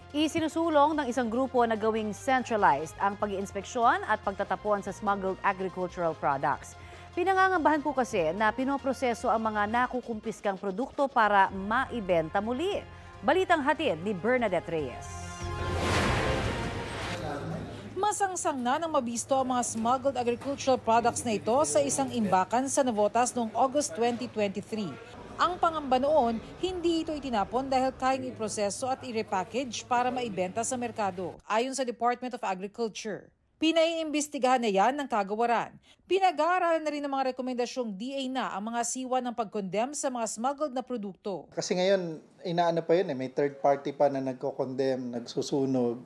Isinusulong ng isang grupo na gawing centralized ang pag-iinspeksyon at pagtatapon sa smuggled agricultural products. Pinangangambahan po kasi na pinoproseso ang mga nakukumpiskang produkto para maibenta muli. Balitang hatid ni Bernadette Reyes. Masangsang na ng mabisto ang mga smuggled agricultural products na ito sa isang imbakan sa Navotas noong August 2023. Ang pangamba noon, hindi ito itinapon dahil kayang iproseso at i-repackage para maibenta sa merkado, ayon sa Department of Agriculture. Pinaiimbestigahan na yan ng kagawaran. Pinag-aaralan na rin ng mga rekomendasyong DA na ang mga siwa ng pag-condemn sa mga smuggled na produkto. Kasi ngayon, inaano pa yun may third party pa na nagko-condemn, nagsusunog.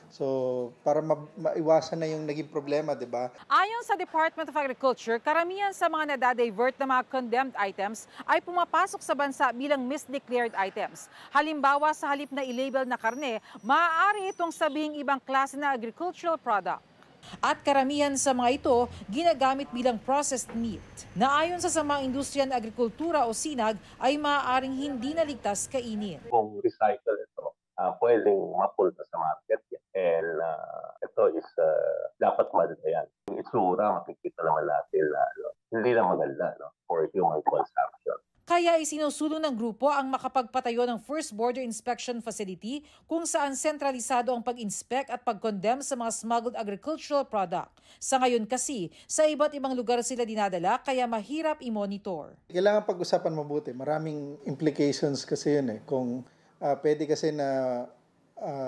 So, para maiwasan na yung naging problema, di ba? Ayon sa Department of Agriculture, karamihan sa mga nadadivert na mga condemned items ay pumapasok sa bansa bilang misdeclared items. Halimbawa, sa halip na i-label na karne, maaari itong sabihing ibang klase na agricultural product. At karamihan sa mga ito, ginagamit bilang processed meat, na ayon sa Samaang Industriya ng Agrikultura o SINAG ay maaaring hindi naligtas kainin. Kung recycle ito, pwedeng mapulta sa market. And ito is dapat madalayan. Yung itsura, makikita naman natin na hindi na maganda for human consumption. Kaya isinusulong ng grupo ang makapagpatayo ng First Border Inspection Facility kung saan sentralisado ang pag-inspect at pag-condemn sa mga smuggled agricultural product. Sa ngayon kasi, sa iba't ibang lugar sila dinadala kaya mahirap i-monitor. Kailangan pag-usapan mabuti. Maraming implications kasi yun Kung pwede kasi na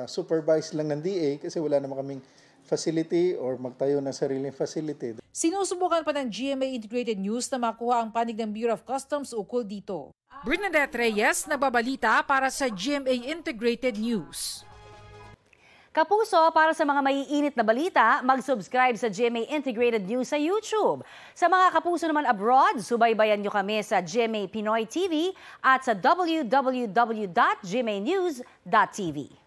supervise lang ng DA kasi wala naman kaming facility or magtayo ng sariling facility. Sinusubukan pa ng GMA Integrated News na makuha ang panig ng Bureau of Customs ukol dito. Bernadette Reyes, nababalita para sa GMA Integrated News. Kapuso, para sa mga maiinit na balita, mag-subscribe sa GMA Integrated News sa YouTube. Sa mga kapuso naman abroad, subaybayan nyo kami sa GMA Pinoy TV at sa www.gmanews.tv.